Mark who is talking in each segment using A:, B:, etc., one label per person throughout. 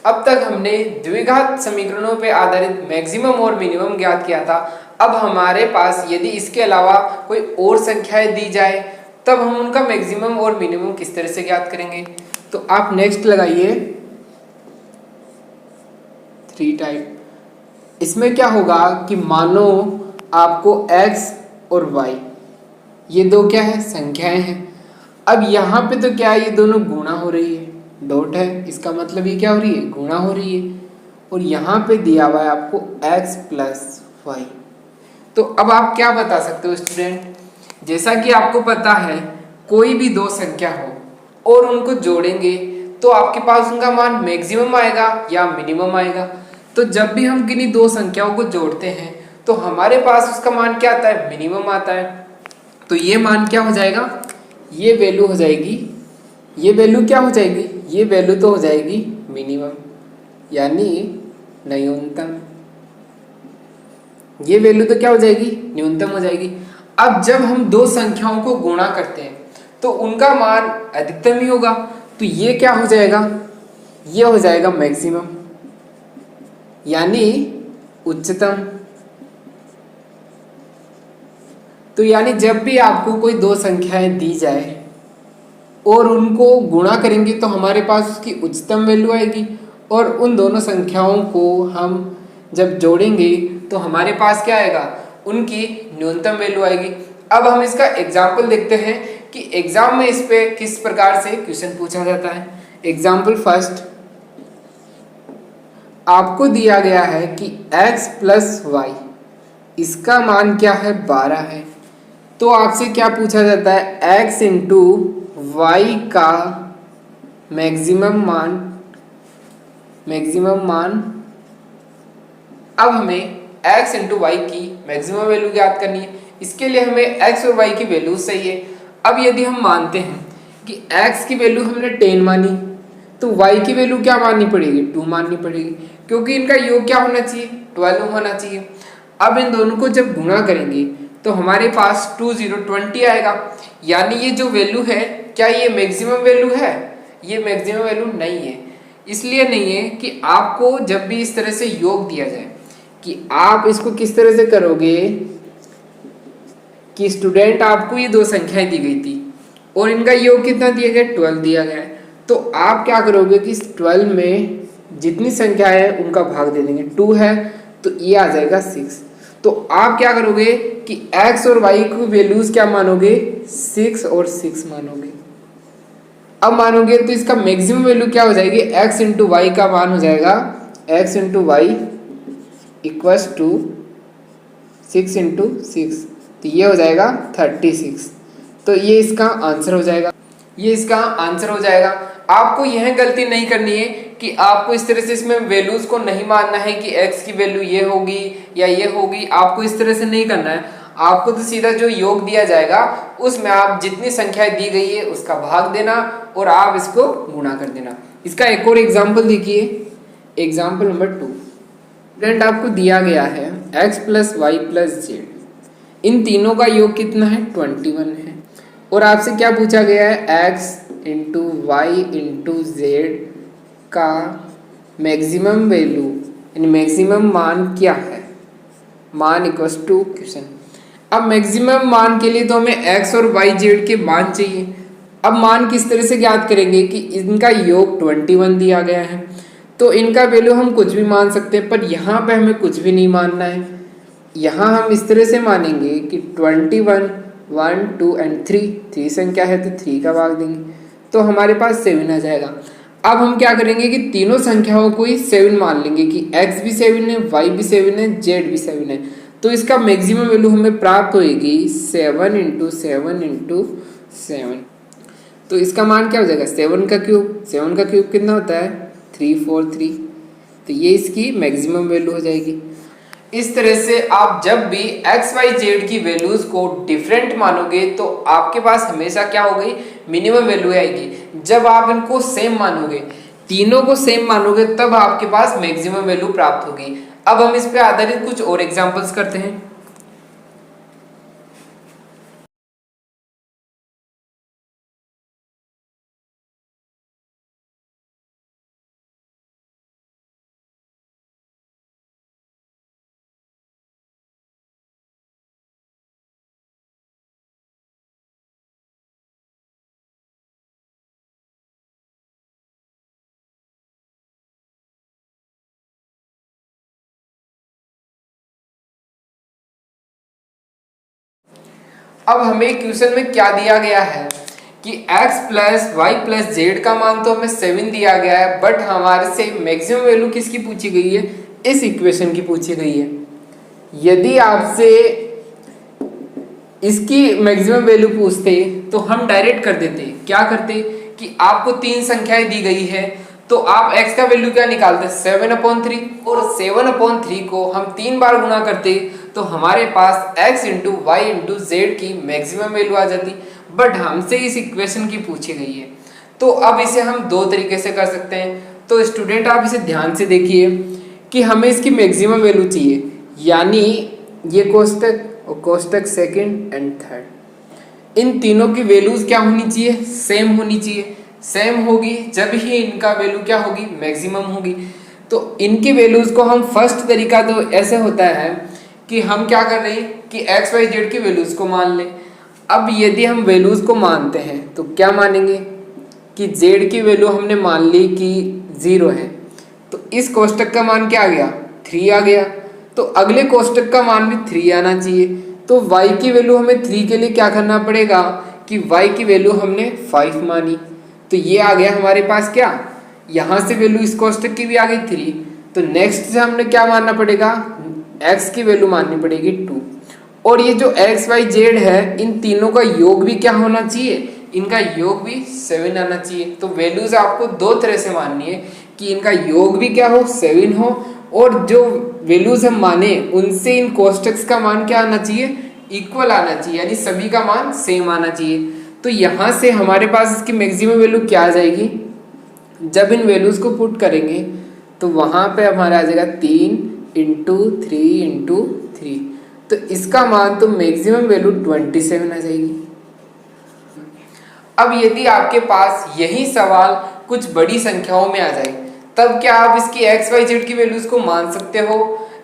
A: अब तक हमने द्विघात समीकरणों पर आधारित मैक्सिमम और मिनिमम ज्ञात किया था। अब हमारे पास यदि इसके अलावा कोई और संख्याएं दी जाए तब हम उनका मैक्सिमम और मिनिमम किस तरह से ज्ञात करेंगे। तो आप नेक्स्ट लगाइए 3 टाइप। इसमें क्या होगा कि मानो आपको x और y ये दो क्या है संख्याएं हैं। अब यहाँ पे तो क्या है ये दोनों गुणा हो रही है, डॉट है, इसका मतलब ये क्या हो रही है गुणा हो रही है। और यहाँ पे दिया हुआ है आपको x प्लस वाई। तो अब आप क्या बता सकते हो स्टूडेंट, जैसा कि आपको पता है कोई भी दो संख्या हो और उनको जोड़ेंगे तो आपके पास उनका मान मैक्सिमम आएगा या मिनिमम आएगा। तो जब भी हम किन्हीं दो संख्याओं को जोड़ते हैं तो हमारे पास उसका मान क्या आता है मिनिमम आता है। तो ये मान क्या हो जाएगा, ये वैल्यू हो जाएगी, ये वैल्यू क्या हो जाएगी, ये वैल्यू तो हो जाएगी मिनिमम यानी न्यूनतम। ये वैल्यू तो क्या हो जाएगी न्यूनतम हो जाएगी। अब जब हम दो संख्याओं को गुणा करते हैं तो उनका मान अधिकतम ही होगा। तो ये क्या हो जाएगा, ये हो जाएगा मैक्सिमम यानी उच्चतम। तो यानी जब भी आपको कोई दो संख्याएं दी जाए और उनको गुणा करेंगे तो हमारे पास उसकी उच्चतम वैल्यू आएगी और उन दोनों संख्याओं को हम जब जोड़ेंगे तो हमारे पास क्या आएगा उनकी न्यूनतम वैल्यू आएगी। अब हम इसका एग्जाम्पल देखते हैं कि एग्जाम में इस पे किस प्रकार से क्वेश्चन पूछा जाता है। एग्जाम्पल फर्स्ट, आपको दिया गया है कि x प्लस वाई इसका मान क्या है 12 है। तो आपसे क्या पूछा जाता है x इंटू वाई का मैक्सिमम मान। अब हमें x इंटू वाई की मैक्सिमम वैल्यू ज्ञात करनी है। इसके लिए हमें x और y की वैल्यू चाहिए। अब यदि हम मानते हैं कि x की वैल्यू हमने 10 मानी तो y की वैल्यू क्या माननी पड़ेगी 2 माननी पड़ेगी, क्योंकि इनका योग क्या होना चाहिए 12 होना चाहिए। अब इन दोनों को जब गुणा करेंगे तो हमारे पास 20 आएगा। यानी ये जो वैल्यू है क्या ये मैक्सिमम वैल्यू है, ये मैक्सिमम वैल्यू नहीं है। इसलिए नहीं है कि आपको जब भी इस तरह से योग दिया जाए कि आप इसको किस तरह से करोगे कि स्टूडेंट आपको ये दो संख्याएं दी गई थी और इनका योग कितना दिया गया 12 दिया गया है। तो आप क्या करोगे कि 12 में जितनी संख्या है उनका भाग दे देंगे। 2 है तो ये आ जाएगा 6। तो आप क्या करोगे कि x और y को वैल्यूज क्या मानोगे 6 और 6 मानोगे। अब मानोगे तो इसका मैक्सिमम वैल्यू क्या हो जाएगी x इंटू वाई का मान हो जाएगा x into Y equals to 6 into 6। तो ये हो जाएगा 36। तो ये इसका आंसर हो जाएगा, ये इसका आंसर हो जाएगा। आपको यह गलती नहीं करनी है कि आपको इस तरह से इसमें वैल्यूज को नहीं मानना है कि x की वैल्यू ये होगी या ये होगी। आपको इस तरह से नहीं करना है। आपको तो सीधा जो योग दिया जाएगा उसमें आप जितनी संख्याएं दी गई है उसका भाग देना और आप इसको गुणा कर देना। इसका एक और एग्जाम्पल देखिए, एग्जाम्पल नंबर 2। फ्रेंड आपको दिया गया है x plus Y plus z, इन तीनों का योग कितना है 21 है। और आपसे क्या पूछा गया है x into Y into Z का मैक्सिमम वैल्यू यानी मैक्सिमम मान क्या है, मान इक्वल्स टू क्वेश्चन। अब मैक्सिमम मान के लिए तो हमें x और y जेड के मान चाहिए। अब मान किस तरह से ज्ञात करेंगे कि इनका योग 21 दिया गया है तो इनका वैल्यू हम कुछ भी मान सकते हैं, पर यहाँ पे हमें कुछ भी नहीं मानना है। यहाँ हम इस तरह से मानेंगे कि 21 1 2 एंड 3 संख्या है तो 3 का भाग देंगे तो हमारे पास 7 आ जाएगा। अब हम क्या करेंगे कि तीनों संख्याओं को ही 7 मान लेंगे कि x भी 7 है, y भी 7 है, z भी 7 है। तो इसका मैक्सिमम वैल्यू हमें प्राप्त होएगी 7 इंटू 7 इंटू 7। तो इसका मान क्या हो जाएगा 7 का क्यूब, 7 का क्यूब कितना होता है 343। तो ये इसकी मैक्सिमम वैल्यू हो जाएगी। इस तरह से आप जब भी x y z की वैल्यूज को डिफरेंट मानोगे तो आपके पास हमेशा क्या होगी मिनिमम वैल्यू आएगी। जब आप इनको सेम मानोगे, तीनों को सेम मानोगे, तब आपके पास मैक्सिमम वैल्यू प्राप्त होगी। अब हम इस पे आधारित कुछ और एग्जांपल्स करते हैं। अब हमें क्वेश्चन में क्या दिया गया है कि x plus Y plus Z का मान तो हमें 7 दिया गया है, बट हमारे से मैक्सिमम वैल्यू किसकी पूछी गई है, इस इक्वेशन की पूछी गई है। यदि आपसे इसकी मैक्सिमम वैल्यू पूछते तो हम डायरेक्ट कर देते, क्या करते कि आपको तीन संख्याएं दी गई है तो आप x का वैल्यू क्या निकालते 7/3, और 7/3 को हम 3 बार गुना करते तो हमारे पास x into Y into Z की मैक्सिमम वैल्यू आ जाती। बट हमसे इस इक्वेशन की पूछी गई है, तो अब इसे हम दो तरीके से कर सकते हैं। तो स्टूडेंट आप इसे ध्यान से देखिए कि हमें इसकी मैक्सिमम वैल्यू चाहिए, यानी ये कोष्टक और कोष्टक सेकंड एंड थर्ड, इन तीनों की वैल्यूज क्या होनी चाहिए, सेम होनी चाहिए। सेम होगी जब ही इनका वैल्यू क्या होगी, मैक्सिमम होगी। तो इनकी वैल्यूज को हम फर्स्ट तरीका तो ऐसे होता है कि हम क्या कर रहे हैं कि एक्स वाई जेड की वैल्यूज को मान लें। अब यदि हम वैल्यूज को मानते हैं तो क्या मानेंगे कि जेड की वैल्यू हमने मान ली कि 0 है, तो इस कोष्टक का मान क्या आ गया, 3 आ गया। तो अगले कोष्टक का मान भी 3 आना चाहिए। तो y की वैल्यू हमें 3 के लिए क्या करना पड़ेगा कि y की वैल्यू हमने 5 मानी, तो ये आ गया हमारे पास क्या, यहाँ से वैल्यू इस कोष्टक की भी आ गई 3। तो नेक्स्ट से हमने क्या मानना पड़ेगा, x की वैल्यू माननी पड़ेगी 2। और ये जो x y z है इन तीनों का योग भी क्या होना चाहिए, इनका योग भी 7 आना चाहिए। तो वैल्यूज आपको दो तरह से माननी है कि इनका योग भी क्या हो, 7 हो, और जो वैल्यूज हम माने उनसे इन कोष्टक्स का मान क्या आना चाहिए, इक्वल आना चाहिए, यानी सभी का मान सेम आना चाहिए। तो यहाँ से हमारे पास इसकी मैक्सिमम वैल्यू क्या आ जाएगी, जब इन वैल्यूज को पुट करेंगे तो वहाँ पे हमारा आ जाएगा 3 × 3 × 3। तो इसका मान तो मैक्सिमम वैल्यू 27 आ जाएगी। अब यदि आपके पास यही सवाल कुछ बड़ी संख्याओं में आ जाए, तब क्या आप इसकी एक्स वाई जेड की वैल्यूज को मान सकते हो,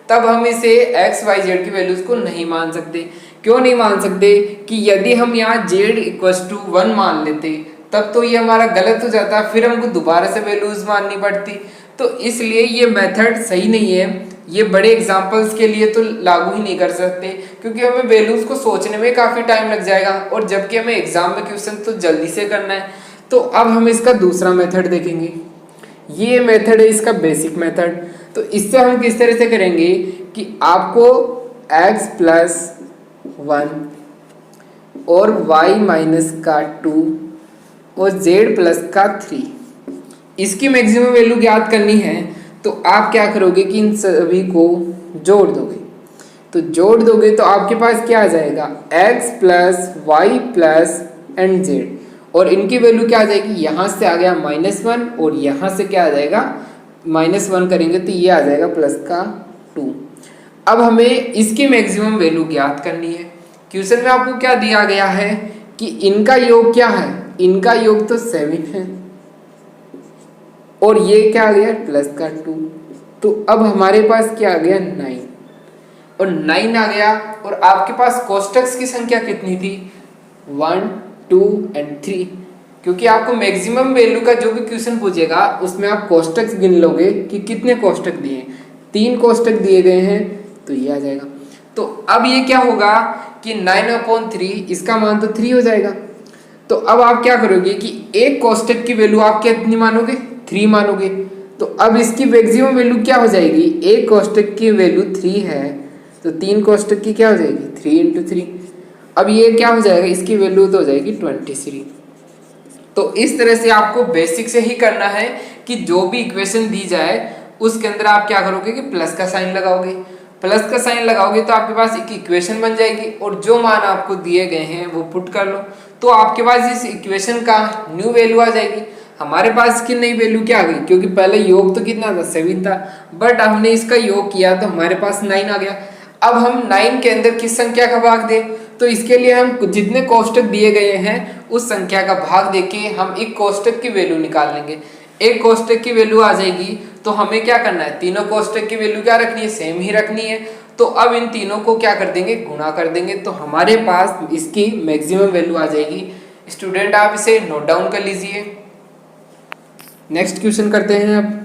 A: तब हम इसे एक्स वाई जेड की वैल्यूज को नहीं मान सकते। क्यों नहीं मान सकते कि यदि हम यहाँ जेड इक्वल्स टू 1 मान लेते तब तो ये हमारा गलत हो जाता, फिर हमको दोबारा से वैल्यूज माननी पड़ती। तो इसलिए ये मेथड सही नहीं है, ये बड़े एग्जाम्पल्स के लिए तो लागू ही नहीं कर सकते, क्योंकि हमें वैल्यूज को सोचने में काफ़ी टाइम लग जाएगा, और जबकि हमें एग्जाम में क्वेश्चन तो जल्दी से करना है। तो अब हम इसका दूसरा मेथड देखेंगे। ये मेथड है इसका बेसिक मेथड। तो इससे हम किस तरह से करेंगे कि आपको x प्लस 1 और y माइनस का 2 और z प्लस का 3 इसकी मैक्सिमम वैल्यू ज्ञात करनी है। तो आप क्या करोगे कि इन सभी को जोड़ दोगे। तो जोड़ दोगे तो आपके पास क्या आ जाएगा, x plus Y plus and z, और इनकी वैल्यू क्या आ जाएगी, यहाँ से आ गया -1 और यहाँ से क्या आ जाएगा -1 करेंगे तो ये आ जाएगा प्लस का 2। अब हमें इसकी मैक्सिमम वैल्यू ज्ञात करनी है। क्वेश्चन में आपको क्या दिया गया है कि इनका योग क्या है, इनका योग तो 7 है और ये क्या आ गया प्लस का 2। तो अब हमारे पास क्या आ गया 9, और 9 आ गया, और आपके पास कोष्टक्स की संख्या कितनी थी 1 2 एंड 3, क्योंकि आपको मैक्सिमम वैल्यू का जो भी क्वेश्चन पूछेगा उसमें आप कोष्टक्स गिन लोगे कि कितने कोष्टक दिए हैं, 3 कोष्टक दिए गए हैं तो ये आ जाएगा। तो अब ये क्या होगा कि 9/3 इसका मान तो 3 हो जाएगा। तो अब आप क्या करोगे कि एक कोष्टक की वैल्यू आप कितनी मानोगे, 3 मानोगे। तो अब इसकी मैक्सिमम वैल्यू क्या हो जाएगी, एक कोष्टक की वैल्यू 3 है तो 3 कोष्टक की क्या हो जाएगी 3 × 3। अब ये क्या हो जाएगा, इसकी वैल्यू तो हो जाएगी 23। तो इस तरह से आपको बेसिक से ही करना है कि जो भी इक्वेशन दी जाए उसके अंदर आप क्या करोगे कि प्लस का साइन लगाओगे। प्लस का साइन लगाओगे तो आपके पास एक इक्वेशन बन जाएगी, और जो मान आपको दिए गए हैं वो पुट कर लो, तो आपके पास इस इक्वेशन का न्यू वैल्यू आ जाएगी। हमारे पास इसकी नई वैल्यू क्या आ गई, क्योंकि पहले योग तो कितना था 7 था, बट हमने इसका योग किया तो हमारे पास 9 आ गया। अब हम 9 के अंदर किस संख्या का भाग दें, तो इसके लिए हम जितने कोष्टक दिए गए हैं उस संख्या का भाग देके हम एक कोष्टक की वैल्यू निकाल लेंगे। एक कोष्टक की वैल्यू आ जाएगी तो हमें क्या करना है, तीनों कोष्टक की वैल्यू क्या रखनी है, सेम ही रखनी है। तो अब इन तीनों को क्या कर देंगे, गुणा कर देंगे, तो हमारे पास इसकी मैक्सिमम वैल्यू आ जाएगी। स्टूडेंट आप इसे नोट डाउन कर लीजिए। नेक्स्ट क्वेश्चन करते हैं अब।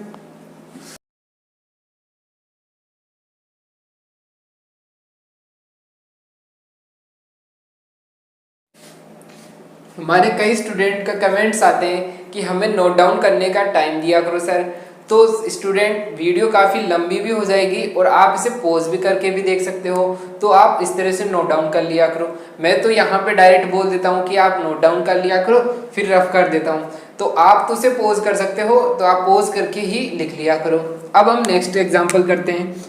A: हमारे कई स्टूडेंट का कमेंट्स आते हैं कि हमें नोट डाउन करने का टाइम दिया करो सर। तो स्टूडेंट वीडियो काफ़ी लंबी भी हो जाएगी और आप इसे पॉज भी करके भी देख सकते हो, तो आप इस तरह से नोट डाउन कर लिया करो। मैं तो यहाँ पे डायरेक्ट बोल देता हूँ कि आप नोट डाउन कर लिया करो, फिर रफ कर देता हूँ। तो आप तो उसे पॉज कर सकते हो, तो आप पॉज करके ही लिख लिया करो। अब हम नेक्स्ट एग्जाम्पल करते हैं।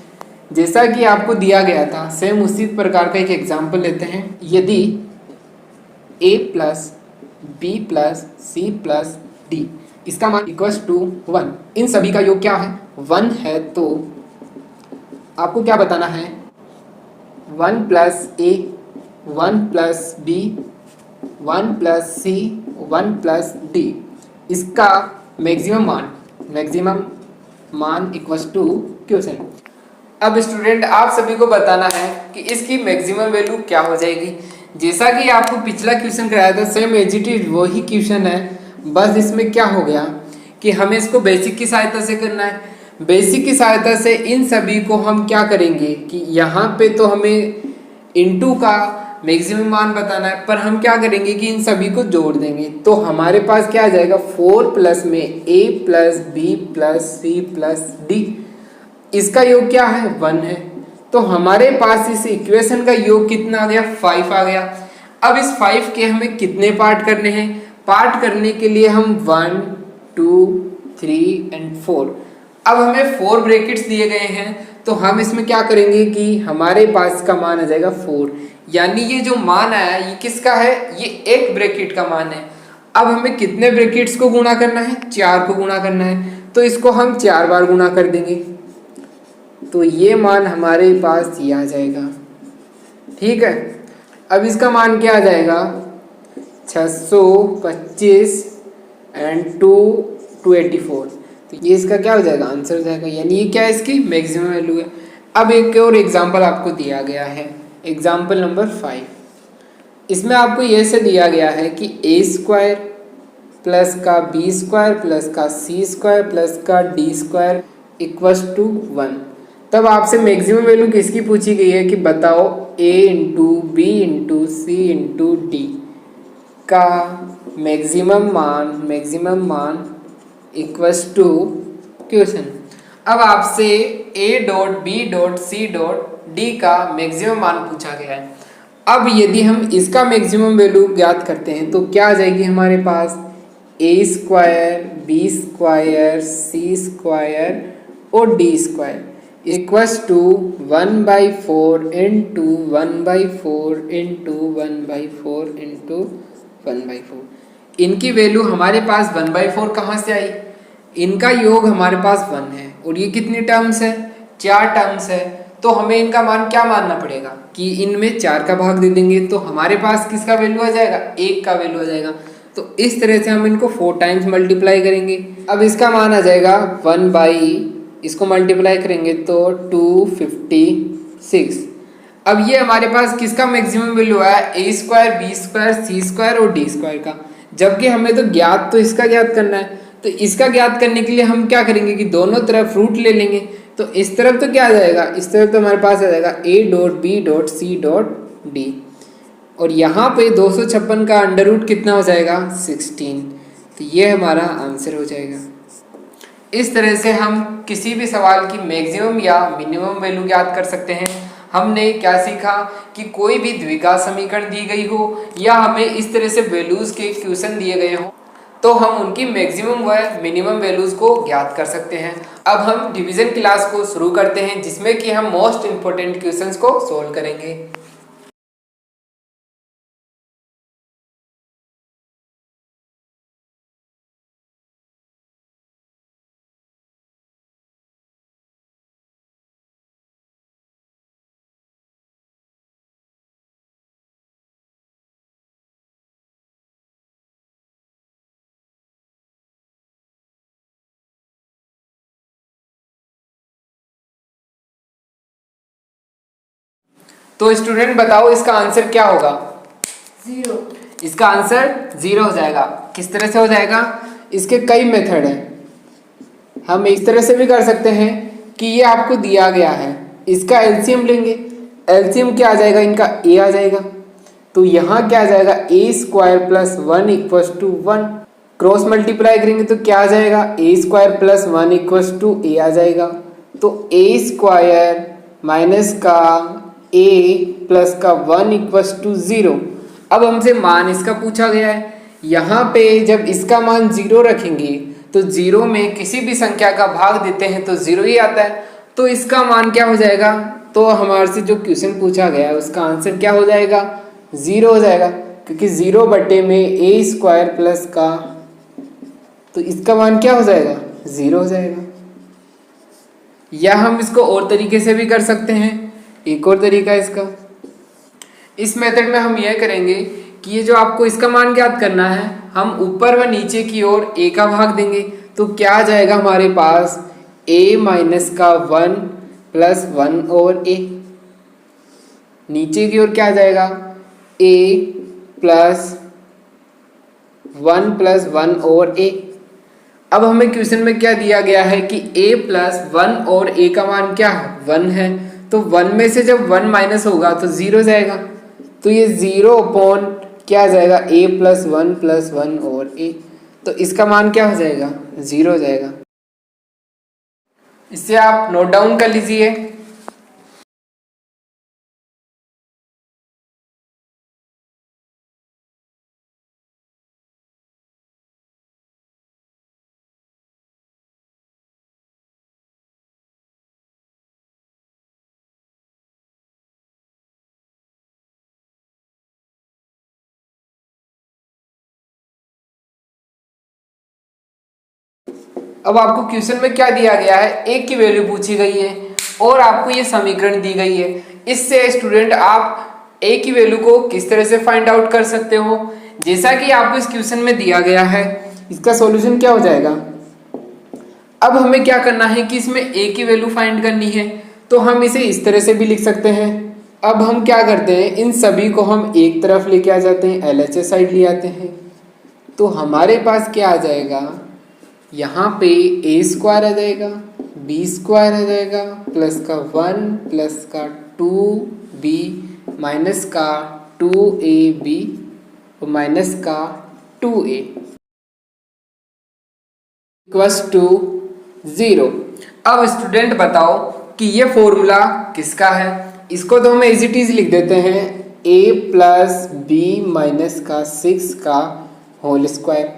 A: जैसा कि आपको दिया गया था सेम उसी प्रकार का एक एग्जाम्पल लेते हैं। यदि a plus B plus C plus D इसका मान इक्वल्स टू 1, इन सभी का योग क्या है 1 है, तो आपको क्या बताना है 1 प्लस ए 1 प्लस बी 1 प्लस सी 1 प्लस डी इसका मैक्सिमम मान इक्वल्स टू क्वेश्चन। अब स्टूडेंट आप सभी को बताना है कि इसकी मैक्सिमम वैल्यू क्या हो जाएगी। जैसा कि आपको पिछला क्वेश्चन कराया था सेम एज इट इज वही क्वेश्चन है, बस इसमें क्या हो गया कि हमें इसको बेसिक की सहायता से करना है। बेसिक की सहायता से इन सभी को हम क्या करेंगे कि यहाँ पे तो हमें इनटू का मैक्सिमम मान बताना है, पर हम क्या करेंगे कि इन सभी को जोड़ देंगे। तो हमारे पास क्या आ जाएगा 4 प्लस में a plus B plus C plus D इसका योग क्या है 1 है। तो हमारे पास इस इक्वेशन का योग कितना आ गया 5 आ गया। अब इस 5 के हमें कितने पार्ट करने हैं, पार्ट करने के लिए हम 1 2 3 एंड 4, अब हमें 4 ब्रैकेट्स दिए गए हैं, तो हम इसमें क्या करेंगे कि हमारे पास का मान आ जाएगा 4, यानी ये जो मान आया ये किसका है, ये एक ब्रैकेट का मान है। अब हमें कितने ब्रैकेट्स को गुणा करना है 4 को गुणा करना है, तो इसको हम 4 बार गुणा कर देंगे, तो ये मान हमारे पास ये आ जाएगा। ठीक है, अब इसका मान क्या आ जाएगा 625 एंड 2 284, तो ये इसका क्या हो जाएगा आंसर हो जाएगा, यानी ये क्या है इसकी मैक्सिमम वैल्यू है। अब एक और एग्जांपल आपको दिया गया है, एग्जांपल नंबर 5। इसमें आपको ये से दिया गया है कि a स्क्वायर प्लस का b स्क्वायर प्लस का c स्क्वायर प्लस का d स्क्वायर इक्वल्स टू 1। तब आपसे मैक्सिमम वैल्यू किसकी पूछी गई है कि बताओ a into B into C into D का मैक्सिमम मान इक्वल्स टू क्वेश्चन। अब आपसे a dot B dot C dot D का मैक्सिमम मान पूछा गया है। अब यदि हम इसका मैक्सिमम वैल्यू ज्ञात करते हैं तो क्या आ जाएगी हमारे पास a square B square C square और D square equals to 1/4 into 1/4 into 1/4 into 1/4। इनकी वैल्यू हमारे पास 1/4 कहाँ से आई, इनका योग हमारे पास 1 है और ये कितनी टर्म्स है 4 टर्म्स है, तो हमें इनका मान क्या मानना पड़ेगा कि इनमें 4 का भाग दे देंगे, तो हमारे पास किसका वैल्यू आ जाएगा 1 का वैल्यू आ जाएगा। तो इस तरह से हम इनको 4 टाइम्स मल्टीप्लाई करेंगे। अब इसका मान आ जाएगा 1 बाई, इसको मल्टीप्लाई करेंगे तो 256। अब ये हमारे पास किसका मैक्सिमम वैल्यू आया a square B square C square और डी स्क्वायर का, जबकि हमें तो ज्ञात तो इसका ज्ञात करना है। तो इसका ज्ञात करने के लिए हम क्या करेंगे कि दोनों तरफ रूट ले लेंगे, तो इस तरफ तो क्या आ जाएगा, इस तरफ तो हमारे पास आ जाएगा a dot B dot C dot D, और यहाँ पे 256 का अंडर रूट कितना हो जाएगा 16, तो ये हमारा आंसर हो जाएगा। इस तरह से हम किसी भी सवाल की मैक्सिमम या मिनिमम वैल्यू ज्ञात कर सकते हैं। हमने क्या सीखा कि कोई भी द्विघात समीकरण दी गई हो या हमें इस तरह से वैल्यूज के क्वेश्चन दिए गए हो तो हम उनकी मैक्सिमम व मिनिमम वैल्यूज को ज्ञात कर सकते हैं। अब हम डिवीजन क्लास को शुरू करते हैं जिसमें कि हम मोस्ट इंपोर्टेंट क्वेश्चंस को सोल्व करेंगे। तो स्टूडेंट बताओ इसका आंसर क्या होगा
B: 0।
A: इसका आंसर 0 हो जाएगा। किस तरह से हो जाएगा, इसके कई मेथड हैं। हम इस तरह से भी कर सकते हैं कि ये आपको दिया गया है, इसका एलसीएम लेंगे, एलसीएम क्या आ जाएगा इनका a आ जाएगा, तो तो यहाँ क्या आ जाएगा, a square plus 1 equals to 1। Cross multiply करेंगे तो क्या आ जाएगा, a square plus 1 equals to a आ जाएगा। तो ए स्क्वायर माइनस का ए प्लस का 1 इक्वल्स टू 0। अब हमसे मान इसका पूछा गया है। यहाँ पे जब इसका मान 0 रखेंगे तो 0 में किसी भी संख्या का भाग देते हैं तो 0 ही आता है। तो इसका मान क्या हो जाएगा, तो हमारे से जो क्वेश्चन पूछा गया है उसका आंसर क्या हो जाएगा, 0 हो जाएगा, क्योंकि 0 बटे में ए स्क्वायर प्लस का, तो इसका मान क्या हो जाएगा, 0 हो जाएगा। या हम इसको और तरीके से भी कर सकते हैं। एक और तरीका है इसका, इस मेथड में हम यह करेंगे कि ये जो आपको इसका मान ज्ञात करना है, हम ऊपर व नीचे की ओर ए का भाग देंगे। तो क्या आ जाएगा हमारे पास, ए माइनस का 1 प्लस 1 और ए। नीचे की ओर क्या आ जाएगा, ए प्लस 1 प्लस 1 और ए। अब हमें क्वेश्चन में क्या दिया गया है कि a प्लस 1 और a का मान क्या है, 1 है। तो 1 में से जब 1 माइनस होगा तो 0 जाएगा। तो ये 0 अपॉन क्या आ जाएगा, a प्लस 1 और a। तो इसका मान क्या हो जाएगा, 0 हो जाएगा। इससे आप नोट डाउन कर लीजिए। अब आपको क्वेश्चन में क्या दिया गया है, a की वैल्यू पूछी गई है और आपको ये समीकरण दी गई है। इससे स्टूडेंट आप a की वैल्यू को किस तरह से फाइंड आउट कर सकते हो, जैसा कि आपको इस क्वेश्चन में दिया गया है। इसका सॉल्यूशन क्या हो जाएगा, अब हमें क्या करना है कि इसमें a की वैल्यू फाइंड करनी है। तो हम इसे इस तरह से भी लिख सकते हैं। अब हम क्या करते हैं, इन सभी को हम एक तरफ लेके आ जाते हैं, LHS साइड ले आते हैं। तो हमारे पास क्या आ जाएगा, यहाँ पे ए स्क्वायर आ जाएगा, बी स्क्वायर आ जाएगा, प्लस का 1 प्लस का 2b माइनस का 2ab और माइनस का 2a इक्वल्स टू 0। अब स्टूडेंट बताओ कि ये फॉर्मूला किसका है। इसको तो हम एज इट इज लिख देते हैं, a प्लस बी माइनस का 6 का होल स्क्वायर।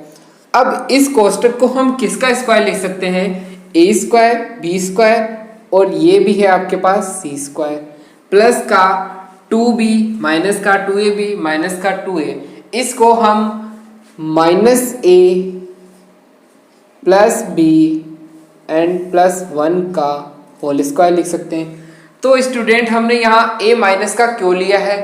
A: अब इस कोष्टक को हम किसका स्क्वायर लिख सकते हैं, ए स्क्वायर, बी स्क्वायर और ये भी है आपके पास सी स्क्वायर, प्लस का 2b माइनस का 2ab माइनस का 2a। इसको हम minus A plus B and plus 1 का होल स्क्वायर लिख सकते हैं। तो स्टूडेंट हमने यहाँ a माइनस का क्यों लिया है,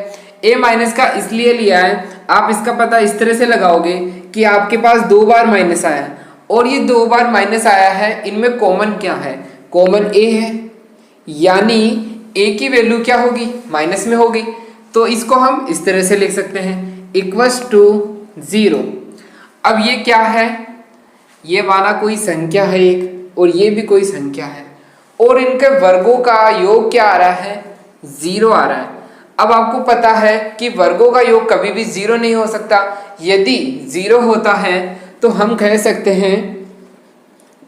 A: a माइनस का इसलिए लिया है, आप इसका पता इस तरह से लगाओगे कि आपके पास 2 बार माइनस आया है और ये 2 बार माइनस आया है, इनमें कॉमन क्या है, कॉमन a है, यानी a की वैल्यू क्या होगी, माइनस में होगी। तो इसको हम इस तरह से लिख सकते हैं, इक्वल्स टू 0। अब ये क्या है, ये माना कोई संख्या है एक और ये भी कोई संख्या है और इनके वर्गों का योग क्या आ रहा है, 0 आ रहा है। अब आपको पता है कि वर्गों का योग कभी भी 0 नहीं हो सकता। यदि 0 होता है तो हम कह सकते हैं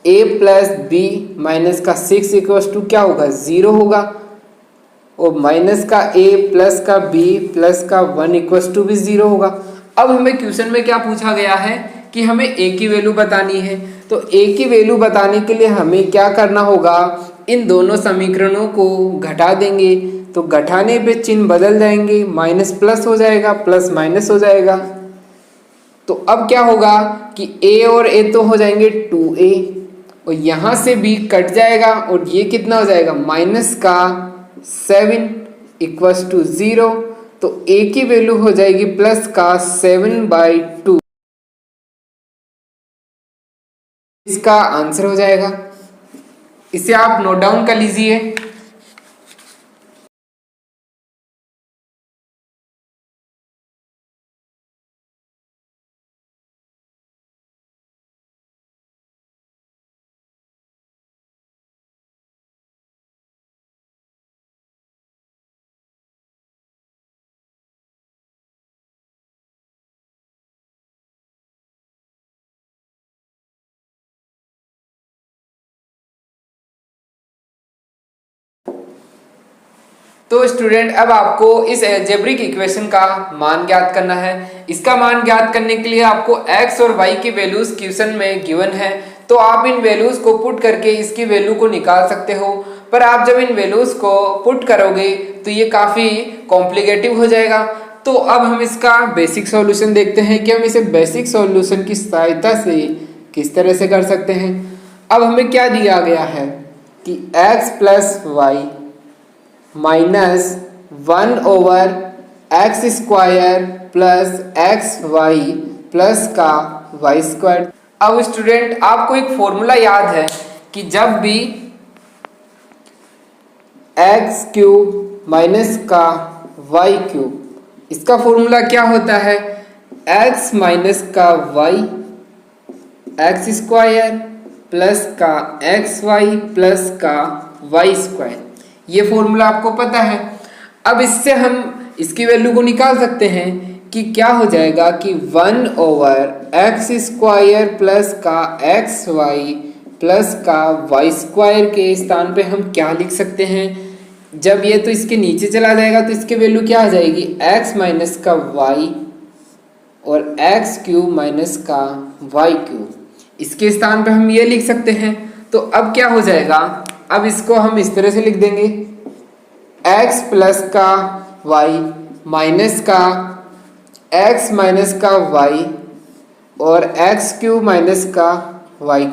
A: a प्लस बी माइनस का 6 इक्वल्स टू क्या होगा, 0 होगा और माइनस का a प्लस का b प्लस का 1 इक्वल्स टू भी 0 होगा। अब हमें क्वेश्चन में क्या पूछा गया है कि हमें a की वैल्यू बतानी है। तो a की वैल्यू बताने के लिए हमें क्या करना होगा, इन दोनों समीकरणों को घटा देंगे। तो घटाने पे चिन्ह बदल जाएंगे, माइनस प्लस हो जाएगा, प्लस माइनस हो जाएगा। तो अब क्या होगा कि a और a तो हो जाएंगे 2a और यहाँ से b कट जाएगा और ये कितना हो जाएगा, माइनस का 7 इक्वल्स टू 0। तो a की वैल्यू हो जाएगी प्लस का 7/2, इसका आंसर हो जाएगा। इसे आप नोट डाउन कर लीजिए। तो स्टूडेंट अब आपको इस अलजेब्रिक इक्वेशन का मान ज्ञात करना है। इसका मान ज्ञात करने के लिए आपको x और y की वैल्यूज क्वेश्चन में गिवन है, तो आप इन वैल्यूज को पुट करके इसकी वैल्यू को निकाल सकते हो। पर आप जब इन वैल्यूज को पुट करोगे तो ये काफी कॉम्प्लिकेटिव हो जाएगा। तो अब हम इसका बेसिक सॉल्यूशन देखते हैं कि हम इसे बेसिक सॉल्यूशन की सहायता से किस तरह से कर सकते हैं। अब हमें क्या दिया गया है कि x plus Y minus 1/x² plus xy plus का y²। अब स्टूडेंट आपको एक फॉर्मूला याद है कि जब भी x³ माइनस का y³, इसका फॉर्मूला क्या होता है, x माइनस का y x² प्लस का xy प्लस का y²। ये फॉर्मूला आपको पता है। अब इससे हम इसकी वैल्यू को निकाल सकते हैं कि क्या हो जाएगा कि 1/x² प्लस का xy प्लस का y² के स्थान पे हम क्या लिख सकते हैं, जब ये तो इसके नीचे चला जाएगा तो इसकी वैल्यू क्या आ जाएगी, x माइनस का y और x³ माइनस का y³। इसके स्थान पे हम ये लिख सकते हैं। तो अब क्या हो जाएगा, अब इसको हम इस तरह से लिख देंगे, x प्लस का y माइनस का x माइनस का y और x³ माइनस का y।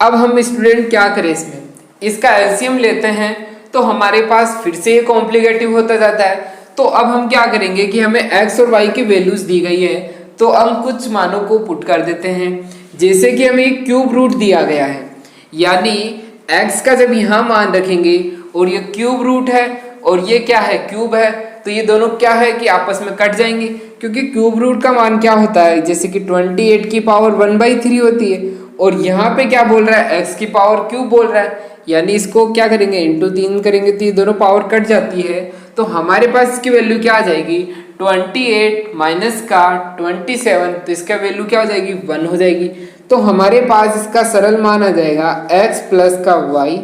A: अब हम स्टूडेंट क्या करें, इसमें इसका एलसीएम लेते हैं तो हमारे पास फिर से ये कॉम्प्लिकेटिव होता जाता है। तो अब हम क्या करेंगे कि हमें x और y की वैल्यूज दी गई है, तो हम कुछ मानों को पुट कर देते हैं। जैसे कि हमें एक क्यूब रूट दिया गया है, यानी x का जब यहाँ मान रखेंगे और ये क्यूब रूट है और ये क्या है, क्यूब है, तो ये दोनों क्या है कि आपस में कट जाएंगे, क्योंकि क्यूब रूट का मान क्या होता है, जैसे कि 28 की पावर 1/3 होती है और यहाँ पे क्या बोल रहा है, x की पावर क्यूब बोल रहा है, यानी इसको क्या करेंगे इंटू 3 करेंगे तो ये दोनों पावर कट जाती है। तो हमारे पास इसकी वैल्यू क्या आ जाएगी, 28 माइनस का 27, तो इसका वैल्यू क्या हो जाएगी, 1 हो जाएगी। तो हमारे पास इसका सरल मान आ जाएगा x प्लस का y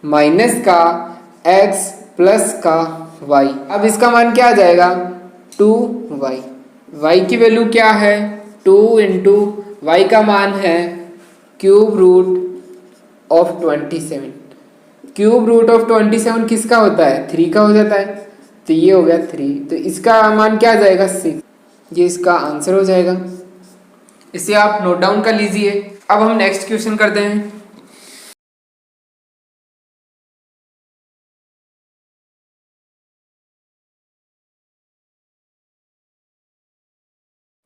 A: माइनस का x प्लस का y। अब इसका मान क्या आ जाएगा, 2y। y की वैल्यू क्या है, 2 इंटू y का मान है cube root of 27। Cube root of 27 किसका होता है, 3 का हो जाता है, तो ये हो गया 3, तो इसका मान क्या आ जाएगा, 6। ये इसका आंसर हो जाएगा। इसे आप नोट डाउन कर लीजिए। अब हम नेक्स्ट क्वेश्चन करते हैं।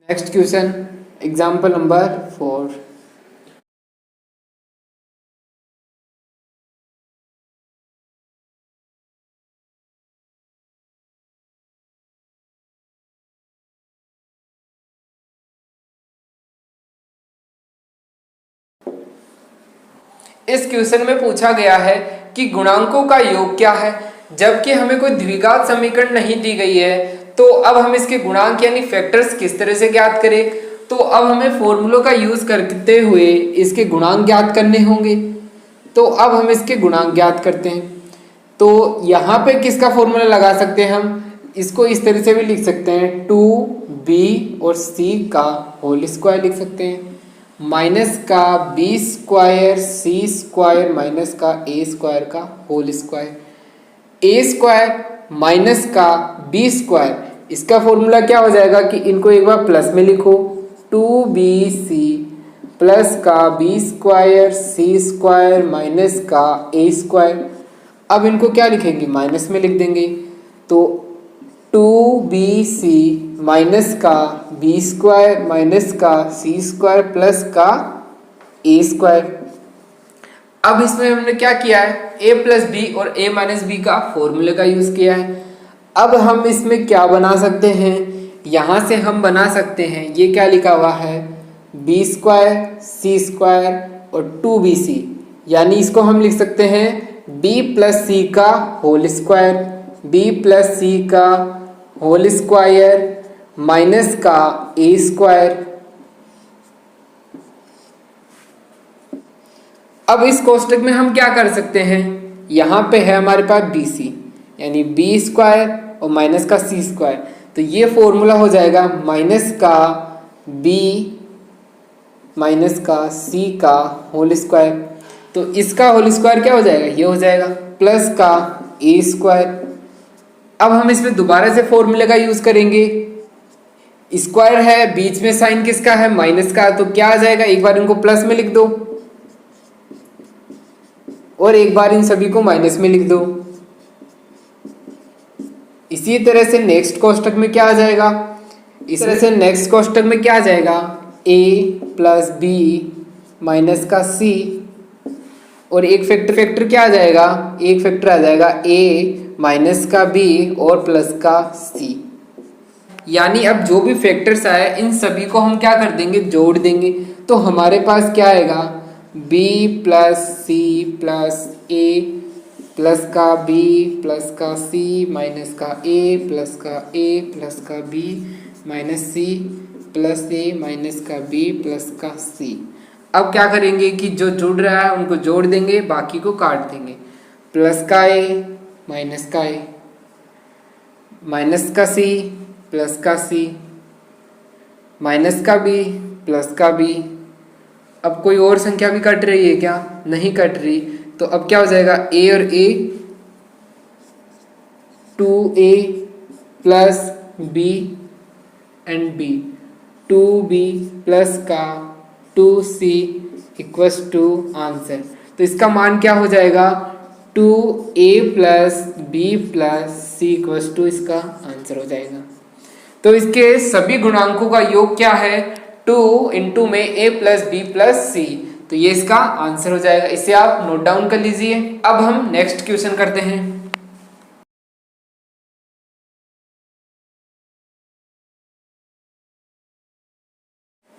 A: Next question example number 4। इस क्वेश्चन में पूछा गया है कि गुणांकों का योग क्या है, जबकि हमें कोई द्विघात समीकरण नहीं दी गई है। तो अब हम इसके गुणांक यानी फैक्टर्स किस तरह से ज्ञात करें, तो अब हमें फॉर्मूलों का यूज करते हुए इसके गुणांक ज्ञात करने होंगे। तो अब हम इसके गुणांक ज्ञात करते हैं। तो यहाँ पे किसका फॉर्मूला लगा सकते हैं, हम इसको इस तरह से भी लिख सकते हैं, 2b और c का होल स्क्वायर लिख सकते हैं, माइनस का b² c² माइनस का a² का होल स्क्वायर, a² माइनस का b²। इसका फॉर्मूला क्या हो जाएगा कि इनको एक बार प्लस में लिखो, 2bc प्लस का b² c² माइनस का a²। अब इनको क्या लिखेंगे, माइनस में लिख देंगे, तो 2bc माइनस का b² माइनस का c² प्लस का a²। अब इसमें हमने क्या किया है, a प्लस बी और a माइनस बी का फॉर्मूले का यूज किया है। अब हम इसमें क्या बना सकते हैं, यहाँ से हम बना सकते हैं, ये क्या लिखा हुआ है, b² c² और 2bc, यानी इसको हम लिख सकते हैं b प्लस c का whole square, b plus c का होल स्क्वायर माइनस का a²। अब इस कोष्टक में हम क्या कर सकते हैं, यहाँ पे है हमारे पास bc, यानी बी स्क्वायर और माइनस का सी स्क्वायर। तो ये फॉर्मूला हो जाएगा माइनस का बी माइनस का सी का होल स्क्वायर। तो इसका होल स्क्वायर क्या हो जाएगा, ये हो जाएगा प्लस का ए स्क्वायर। अब हम इसमें दोबारा से फॉर्मूले का यूज करेंगे। स्क्वायर है, बीच में साइन किसका है, माइनस का, तो क्या आ जाएगा, एक बार इनको प्लस में लिख दो और एक बार इन सभी को माइनस में लिख दो। इसी तरह से नेक्स्ट कोष्टक में क्या आ जाएगा, इस तरह से नेक्स्ट कोष्टक में क्या आ जाएगा, ए प्लस बी माइनस का सी और एक फैक्टर क्या आ जाएगा, एक फैक्टर आ जाएगा ए माइनस का बी और प्लस का सी। यानी अब जो भी फैक्टर्स आए इन सभी को हम क्या कर देंगे, जोड़ देंगे। तो हमारे पास क्या आएगा, b प्लस सी प्लस ए प्लस का b प्लस का c माइनस का a प्लस का a प्लस का b minus c plus a minus का b प्लस का c। अब क्या करेंगे कि जो जुड़ रहा है उनको जोड़ देंगे, बाकी को काट देंगे। प्लस का a माइनस का a माइनस का c प्लस का c माइनस का b प्लस का b। अब कोई और संख्या भी कट रही है क्या, नहीं कट रही। तो अब क्या हो जाएगा, a और a 2a plus b and b 2b plus का 2c इक्वल्स टू आंसर। तो इसका मान क्या हो जाएगा, 2a plus b plus c equals to इसका आंसर हो जाएगा। तो इसके सभी गुणांकों का योग क्या है, 2 इंटू में a प्लस बी प्लस सी। तो ये इसका आंसर हो जाएगा। इसे आप नोट डाउन कर लीजिए। अब हम नेक्स्ट क्वेश्चन करते हैं।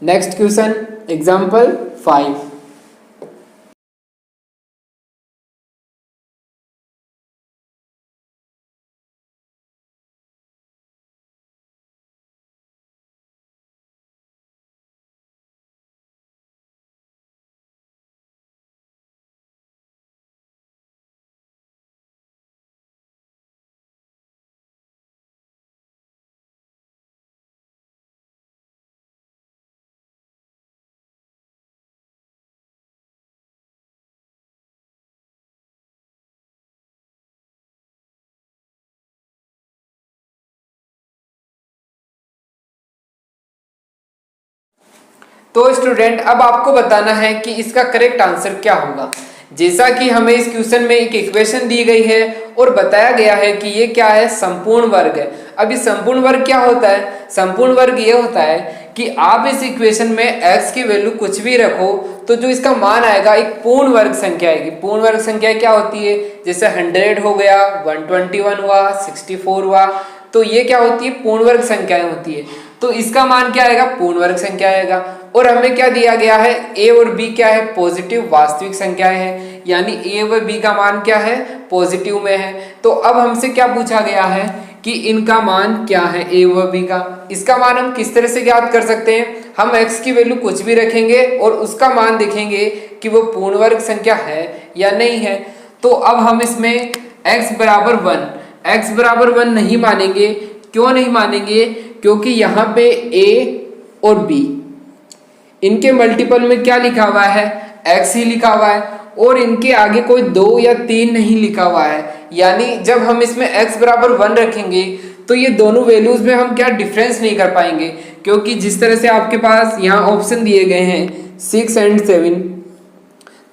A: Next question example 5। तो स्टूडेंट अब आपको बताना है कि इसका करेक्ट आंसर क्या होगा। जैसा कि हमें इस क्वेश्चन में एक इक्वेशन दी गई है और बताया गया है कि ये क्या है, संपूर्ण वर्ग है। अब इस संपूर्ण वर्ग क्या होता है, संपूर्ण वर्ग ये होता है कि आप इस इक्वेशन में x की वैल्यू कुछ भी रखो तो जो इसका मान आएगा एक पूर्ण वर्ग संख्या आएगी। पूर्ण वर्ग संख्या क्या होती है, जैसे 100 हो गया, 121 हुआ, 64 हुआ, तो ये क्या होती है, पूर्ण वर्ग संख्याएं होती है। तो इसका मान क्या आएगा, पूर्ण वर्ग संख्या आएगा। और हमें क्या दिया गया है, a और b क्या है, पॉजिटिव वास्तविक संख्याएं हैं, यानी a और b का मान क्या है, पॉजिटिव में है। तो अब हमसे क्या पूछा गया है कि इनका मान क्या है, a और b का। इसका मान हम किस तरह से ज्ञात कर सकते हैं, हम x की वैल्यू कुछ भी रखेंगे और उसका मान देखेंगे कि वो पूर्ण वर्ग संख्या है या नहीं है। तो अब हम इसमें x बराबर 1 नहीं मानेंगे। क्यों नहीं मानेंगे, क्योंकि यहाँ पे a और b इनके मल्टीपल में क्या लिखा हुआ है, x ही लिखा हुआ है और इनके आगे कोई 2 या 3 नहीं लिखा हुआ है। यानी जब हम इसमें x बराबर 1 रखेंगे तो ये दोनों वैल्यूज में हम क्या डिफरेंस नहीं कर पाएंगे, क्योंकि जिस तरह से आपके पास यहाँ ऑप्शन दिए गए हैं 6 और 7,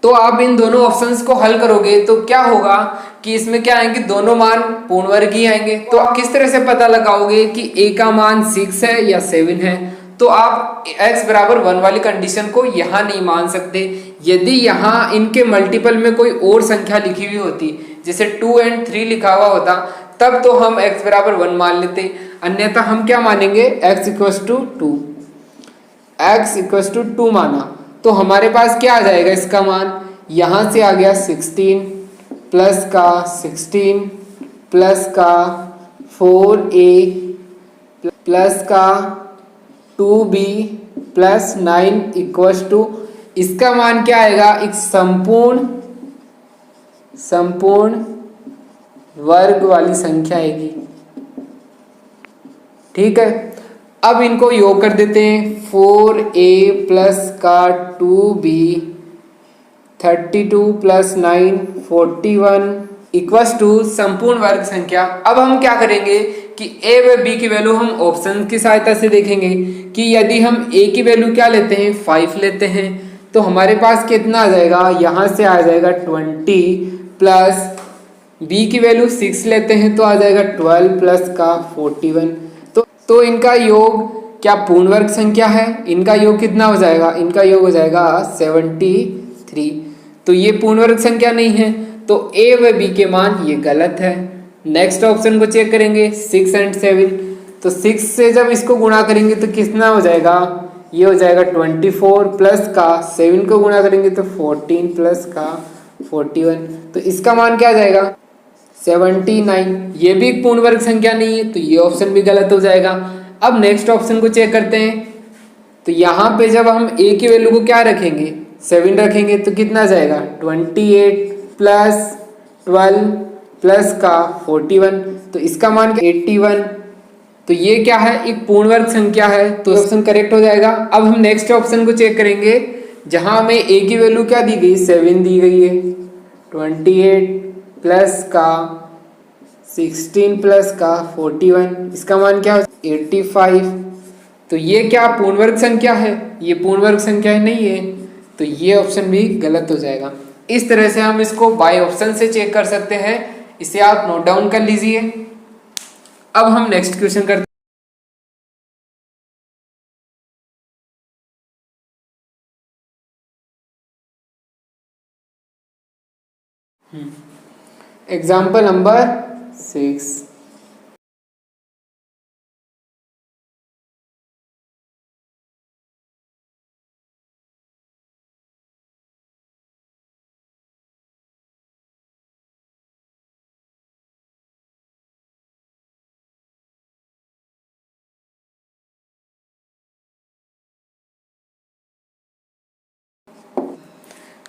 A: तो आप इन दोनों ऑप्शंस को हल करोगे तो क्या होगा कि इसमें क्या आएंगे, दोनों मान पूर्ण वर्ग ही आएंगे। तो आप किस तरह से पता लगाओगे कि a का मान 6 है या 7 है। तो आप x बराबर 1 वाली कंडीशन को यहाँ नहीं मान सकते। यदि यहाँ इनके मल्टीपल में कोई और संख्या लिखी हुई होती, जैसे 2 और 3 लिखा हुआ होता, तब तो हम x बराबर 1 मान लेते। अन्यथा हम क्या मानेंगे, x equals to 2, x equals to 2 माना। तो हमारे पास क्या आ जाएगा, इसका मान यहाँ से आ गया 16 प्लस का 16 प्लस का 4a प्लस का 2b प्लस 9 इक्वल्स टू, इसका मान क्या आएगा, एक संपूर्ण वर्ग वाली संख्या आएगी। ठीक है, अब इनको योग कर देते हैं। 4a प्लस का 2b 32 प्लस 9 41 इक्वल्स टू संपूर्ण वर्ग संख्या। अब हम क्या करेंगे कि a व b की वैल्यू हम ऑप्शन की सहायता से देखेंगे कि यदि हम a की वैल्यू क्या लेते हैं 5 लेते हैं तो हमारे पास कितना आ जाएगा, यहाँ से आ जाएगा 20 प्लस b की वैल्यू 6 लेते हैं तो आ जाएगा 12 प्लस का 41। तो इनका योग क्या पूर्ण वर्ग संख्या है, इनका योग कितना हो जाएगा, इनका योग हो जाएगा 73। तो ये पूर्ण वर्ग संख्या नहीं है, तो a व b के मान ये गलत है। नेक्स्ट ऑप्शन को चेक करेंगे 6 और 7। तो 6 से जब इसको गुणा करेंगे तो कितना हो जाएगा, ये हो जाएगा 24 प्लस का 7 को गुणा करेंगे तो 14 प्लस का 41। तो इसका मान क्या आ जाएगा 79। ये भी एक पूर्ण वर्ग संख्या नहीं है, तो ये ऑप्शन भी गलत हो जाएगा। अब नेक्स्ट ऑप्शन को चेक करते हैं। तो यहाँ पे जब हम a की वैल्यू को क्या रखेंगे 7 रखेंगे तो कितना जाएगा 28 प्लस 12 प्लस का 41। तो इसका मान 81। तो ये क्या है, एक पूर्ण वर्ग संख्या है, तो ऑप्शन करेक्ट हो जाएगा। अब हम नेक्स्ट ऑप्शन को चेक करेंगे जहां हमें a की वैल्यू क्या दी गई 7 दी गई है। 28 प्लस का 16 प्लस का 41, इसका मान क्या हो 85। तो ये क्या पूर्ण वर्ग संख्या है, ये पूर्ण वर्ग संख्या नहीं है, तो ये ऑप्शन भी गलत हो जाएगा। इस तरह से हम इसको बाय ऑप्शन से चेक कर सकते हैं, इसे आप नोट डाउन कर लीजिए। अब हम नेक्स्ट क्वेश्चन करते हैं। Example number 6।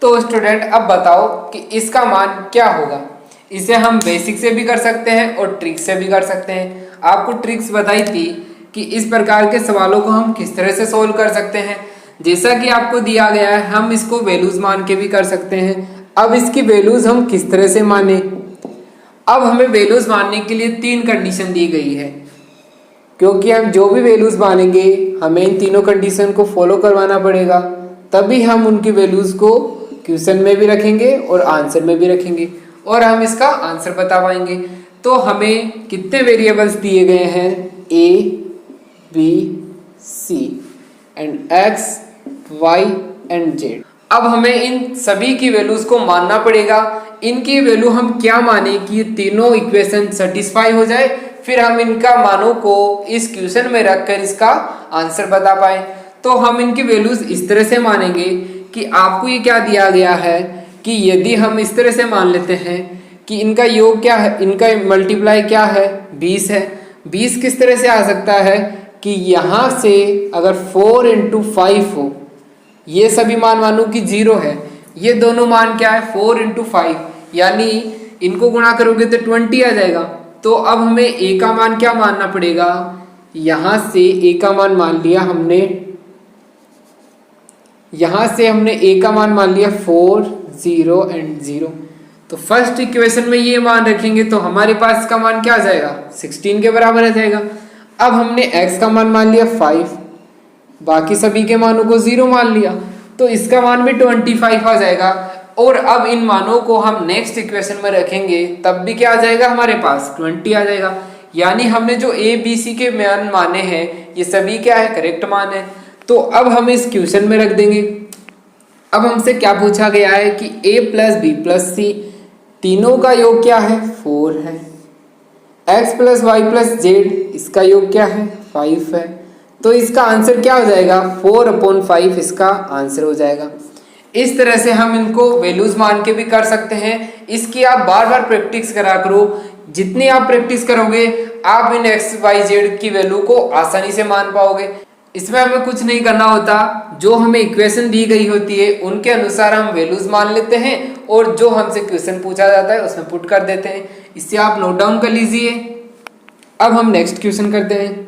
A: तो स्टूडेंट अब बताओ कि इसका मान क्या होगा। इसे हम बेसिक से भी कर सकते हैं और ट्रिक से भी कर सकते हैं। आपको ट्रिक्स बताई थी कि इस प्रकार के सवालों को हम किस तरह से सोल्व कर सकते हैं। जैसा कि आपको दिया गया है हम इसको वैल्यूज मान के भी कर सकते हैं। अब इसकी वैल्यूज हम किस तरह से माने, अब हमें वैल्यूज मानने के लिए 3 कंडीशन दी गई है, क्योंकि हम जो भी वैल्यूज मानेंगे हमें इन तीनों कंडीशन को फॉलो करवाना पड़ेगा, तभी हम उनकी वैल्यूज को क्वेश्चन में भी रखेंगे और आंसर में भी रखेंगे और हम इसका आंसर बता पाएंगे। तो हमें कितने वेरिएबल्स दिए गए हैं a b c and x y and z। अब हमें इन सभी की वैल्यूज को मानना पड़ेगा। इनकी वैल्यू हम क्या माने कि ये तीनों इक्वेशन सेटिस्फाई हो जाए, फिर हम इनका मानों को इस क्वेश्चन में रखकर इसका आंसर बता पाए। तो हम इनकी वैल्यूज इस तरह से मानेंगे कि आपको ये क्या दिया गया है कि यदि हम इस तरह से मान लेते हैं कि इनका योग क्या है, इनका मल्टीप्लाई क्या है 20 है। 20 किस तरह से आ सकता है कि यहाँ से अगर 4 × 5 हो, ये सभी मान मानो कि 0 है, ये दोनों मान क्या है 4 × 5, यानी इनको गुणा करोगे तो 20 आ जाएगा। तो अब हमें a का मान क्या मानना पड़ेगा, यहाँ से a का मान मान लिया हमने, यहाँ से हमने a का मान मान लिया 4 0 एंड 0। तो फर्स्ट इक्वेशन में ये मान रखेंगे तो हमारे पास का मान क्या आ जाएगा 16 के बराबर आ जाएगा। अब हमने x का मान मान लिया 5, बाकी सभी के मानों को 0 मान लिया, तो इसका मान भी 25 आ जाएगा। और अब इन मानों को हम नेक्स्ट इक्वेशन में रखेंगे तब भी क्या आ जाएगा हमारे पास 20 आ जाएगा। यानी हमने जो a b c के मान माने हैं ये सभी क्या है करेक्ट मान है। तो अब हम इस क्वेश्चन में रख देंगे। अब हमसे क्या पूछा गया है कि a + b + c तीनों का योग क्या है 4 है, x + y + z इसका योग क्या है 5 है। तो इसका आंसर क्या हो जाएगा 4/5 इसका आंसर हो जाएगा। इस तरह से हम इनको वैल्यूज मान के भी कर सकते हैं। इसकी आप बार बार प्रैक्टिस करा करो, जितनी आप प्रैक्टिस करोगे आप इन x y z की वैल्यू को आसानी से मान पाओगे। इसमें हमें कुछ नहीं करना होता, जो हमें इक्वेशन दी गई होती है उनके अनुसार हम वैल्यूज मान लेते हैं और जो हमसे क्वेश्चन पूछा जाता है उसमें पुट कर देते हैं। इससे आप नोट डाउन कर लीजिए। अब हम नेक्स्ट क्वेश्चन करते हैं।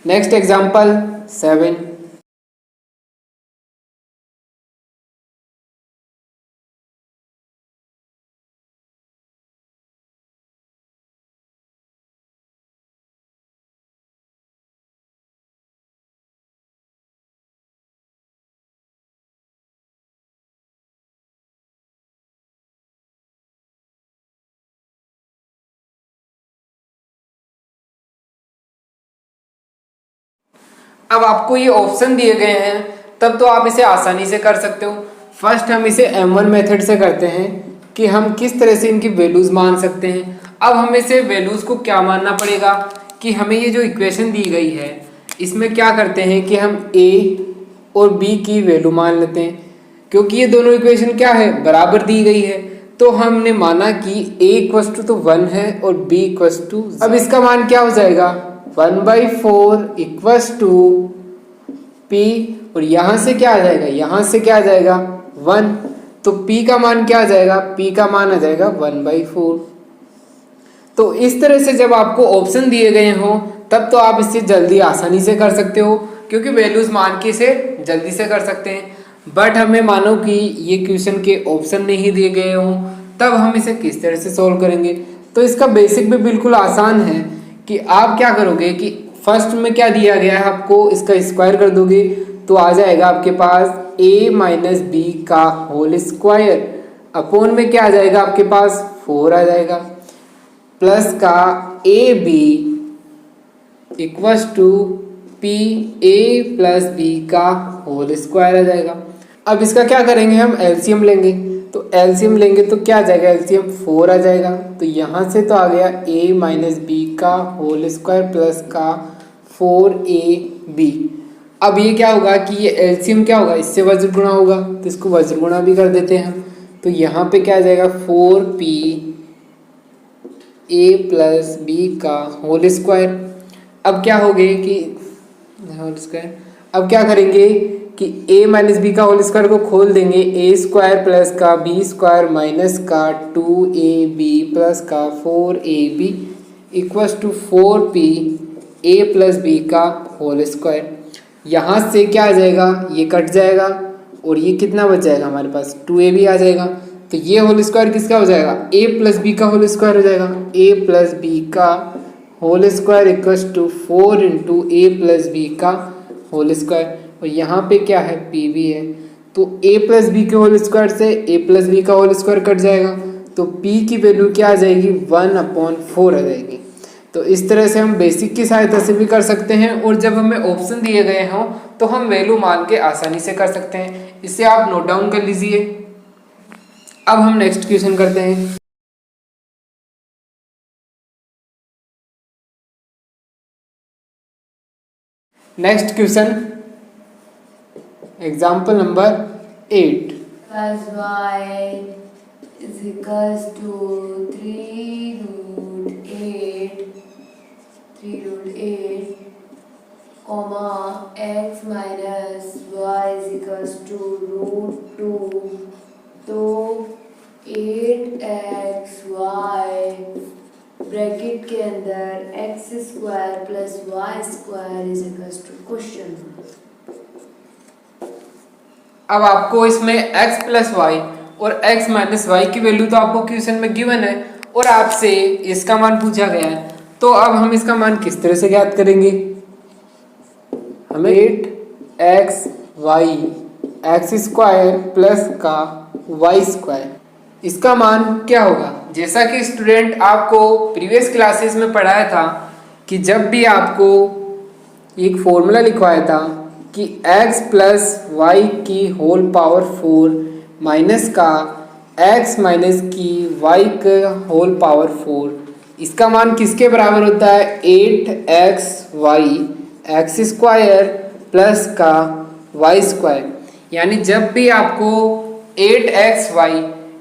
A: Next example 7। अब आपको ये ऑप्शन दिए गए हैं, तब तो आप इसे आसानी से कर सकते हो। फर्स्ट हम इसे M1 मेथड से करते हैं कि हम किस तरह से इनकी वैल्यूज मान सकते हैं। अब हमें इसे वैल्यूज को क्या मानना पड़ेगा कि हमें ये जो इक्वेशन दी गई है इसमें क्या करते हैं कि हम A और B की वैल्यू मान लेते हैं, क्योंकि ये दोनों इक्वेशन क्या है, बराबर दी गई है। तो हमने माना कि A इक्वस टू तो 1 है और B इक्वस टू, अब इसका मान क्या हो जाएगा 1/4 इक्वस टू P, और यहां से क्या आ जाएगा, यहां से क्या आ जाएगा 1, तो P का मान क्या आ जाएगा, P का मान आ जाएगा 1/4। तो इस तरह से जब आपको ऑप्शन दिए गए हो तब तो आप इसे जल्दी आसानी से कर सकते हो, क्योंकि वैल्यूज मान के इसे जल्दी से कर सकते हैं। बट हमें मानो कि ये क्वेश्चन के ऑप्शन नहीं दिए गए हों, तब हम इसे किस तरह से सॉल्व करेंगे। तो इसका बेसिक भी बिल्कुल आसान है कि आप क्या करोगे कि फर्स्ट में क्या दिया गया है आपको, इसका स्क्वायर कर दोगे तो आ जाएगा आपके पास a माइनस बी का होल स्क्वायर, अपॉन में क्या आ जाएगा आपके पास 4 आ जाएगा, प्लस का A B equals to P A plus B का होल स्क्वायर आ जाएगा। अब इसका क्या करेंगे, हम एलसीएम लेंगे, तो एलसीएम लेंगे तो क्या आ जाएगा, एलसीएम 4 आ जाएगा। तो यहाँ से तो आ गया a माइनस बी का होल स्क्वायर प्लस का 4ab। अब ये क्या होगा कि ये एलसीएम क्या होगा, इससे वज्र गुणा होगा, तो इसको वज्र गुणा भी कर देते हैं हम। तो यहाँ पे क्या आ जाएगा 4p a प्लस बी का होल स्क्वायर। अब क्या हो गए कि होल स्क्वायर, अब क्या करेंगे कि a माइनस बी का होल स्क्वायर को खोल देंगे, a स्क्वायर प्लस का b स्क्वायर माइनस का 2ab प्लस का 4ab equals to 4p a plus B का होल स्क्वायर। यहाँ से क्या आ जाएगा, ये कट जाएगा और ये कितना बच जाएगा हमारे पास 2ab आ जाएगा। तो ये होल स्क्वायर किसका हो जाएगा, a प्लस बी का होल स्क्वायर हो जाएगा, a प्लस बी का whole square equals to 4 into A plus B का होल स्क्वायर, और यहाँ पे क्या है p भी है, तो a प्लस बी के होल स्क्वायर से a प्लस बी का होल स्क्वायर कट जाएगा, तो p की वैल्यू क्या आ जाएगी 1/4 आ जाएगी। तो इस तरह से हम बेसिक की सहायता से भी कर सकते हैं, और जब हमें ऑप्शन दिए गए हों तो हम वैल्यू मान के आसानी से कर सकते हैं। इसे आप नोट डाउन कर लीजिए। अब हम नेक्स्ट क्वेश्चन करते हैं। Next question example number 8।
B: plus y is equals to 3√8 comma x minus y is equals to √2। तो 8xy ब्रैकेट के अंदर x square plus y square is equals to question.
A: अब आपको इसमें x प्लस वाई और x minus Y की value तो आपको क्वेश्चन में गिवन है और आपसे इसका मान पूछा गया है। तो अब हम इसका मान किस तरह से ज्ञात करेंगे, हमें 8xy x स्क्वायर प्लस का y स्क्वायर, इसका मान क्या होगा। जैसा कि स्टूडेंट आपको प्रीवियस क्लासेस में पढ़ाया था कि जब भी आपको एक फॉर्मूला लिखवाया था कि x प्लस वाई की होल पावर 4 माइनस का x माइनस की y का होल पावर 4, इसका मान किसके बराबर होता है 8xy x स्क्वायर प्लस का y स्क्वायर। यानी जब भी आपको 8xy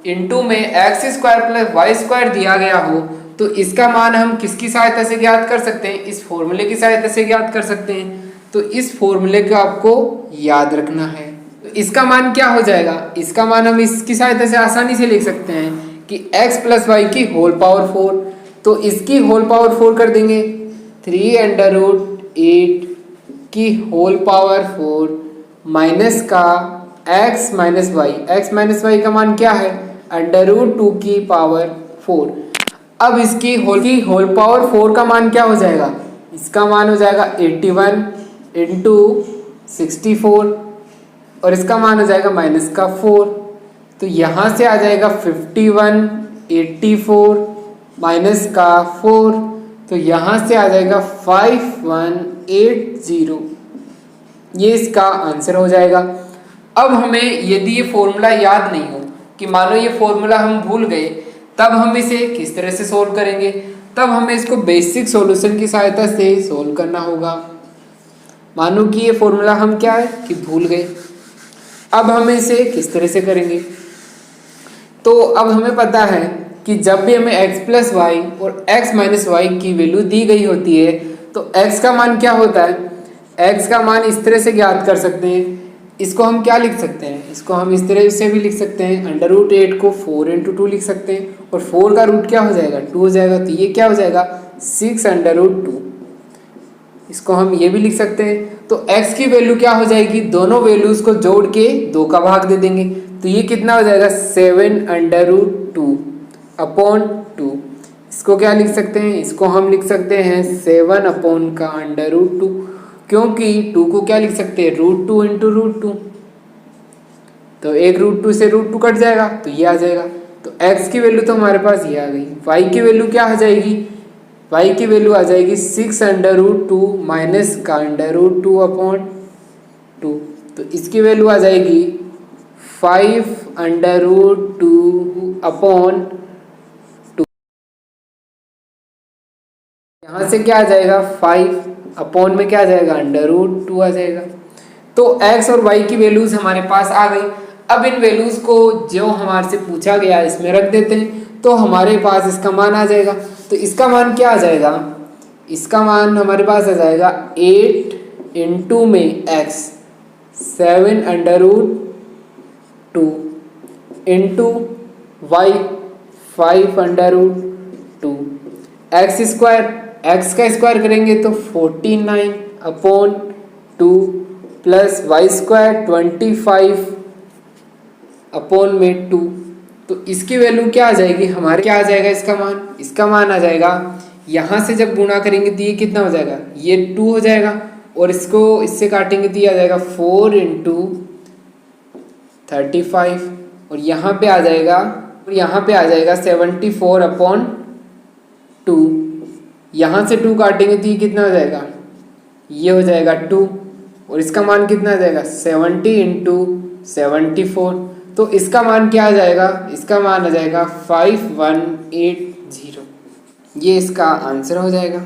A: इंटू में x square plus Y square दिया गया हो तो इसका मान हम किसकी सहायता से ज्ञात कर सकते हैं, इस फॉर्मूले की सहायता से ज्ञात कर सकते हैं। तो इस फॉर्मूले को आपको याद रखना है। तो तो इसका मान क्या हो जाएगा, इसका मान हम इसकी सहायता से आसानी से लिख सकते हैं कि x प्लस वाई की होल पावर 4, तो इसकी होल पावर 4 कर देंगे, 3√8 की होल पावर 4 माइनस का x माइनस वाई का मान क्या है, √2 की पावर 4। अब इसकी होल पावर 4 का मान क्या हो जाएगा, इसका मान हो जाएगा 81 इंटू 64 और इसका मान हो जाएगा माइनस का 4, तो यहाँ से आ जाएगा 51 84 माइनस का 4, तो यहाँ से आ जाएगा 5180, ये इसका आंसर हो जाएगा। अब हमें यदि ये फॉर्मूला याद नहीं हो, कि मानो ये फॉर्मूला हम भूल गए, तब हम इसे किस तरह से सोल्व करेंगे, तब हमें इसको बेसिक सॉल्यूशन की सहायता से सोल्व करना होगा। मानो कि ये फॉर्मूला हम क्या है कि भूल गए, अब हम इसे किस तरह से करेंगे। तो अब हमें पता है कि जब भी हमें x प्लस वाई और x माइनस वाई की वैल्यू दी गई होती है तो x का मान क्या होता है, x का मान इस तरह से ज्ञात कर सकते हैं। इसको हम क्या लिख सकते हैं, इसको हम इस तरह से भी लिख सकते हैं, √8 को 4 इंटू 2 लिख सकते हैं और 4 का रूट क्या हो जाएगा, 2 हो जाएगा, तो ये क्या हो जाएगा 6√2। इसको हम ये भी लिख सकते हैं। तो x की वैल्यू क्या हो जाएगी, दोनों वैल्यूज को जोड़ के 2 का भाग दे देंगे, तो ये कितना हो जाएगा 7√2 अपॉन 2। इसको क्या लिख सकते हैं, इसको हम लिख सकते हैं 7 अपॉन का √2, क्योंकि 2 को क्या लिख सकते हैं √2 इंटू √2, तो एक √2 से √2 कट जाएगा तो ये आ जाएगा। तो x की वैल्यू तो हमारे पास ये आ गई। y की वैल्यू क्या आ जाएगी, y की वैल्यू आ जाएगी 6√2 माइनस का √2 अपॉन 2, तो इसकी वैल्यू आ जाएगी 5√2 अपॉन 2। यहाँ से क्या आ जाएगा 5 अपॉन में क्या आ जाएगा √2 आ जाएगा। तो x और y की वैल्यूज हमारे पास आ गई। अब इन वैल्यूज को जो हमारे से पूछा गया इसमें रख देते हैं, तो हमारे पास इसका मान आ जाएगा। तो इसका मान क्या आ जाएगा, इसका मान हमारे पास आ जाएगा 8 इंटू में x 7√2 into y 5√2 x square, x का स्क्वायर करेंगे तो 49 upon 2 plus y square 25 upon में 2, तो इसकी वैल्यू क्या आ जाएगी हमारे, क्या आ जाएगा इसका मान आ जाएगा, यहाँ से जब गुणा करेंगे तो ये कितना हो जाएगा, ये 2 हो जाएगा और इसको इससे काटेंगे तो ये आ जाएगा 4 इंटू 35 और यहाँ पे आ जाएगा 74 अपॉन 2, यहाँ से 2 काटेंगे तो ये कितना हो जाएगा, ये हो जाएगा 2 और इसका मान कितना आ जाएगा 70 इंटू 74, तो इसका मान क्या आ जाएगा, इसका मान आ जाएगा 5180, ये इसका आंसर हो जाएगा।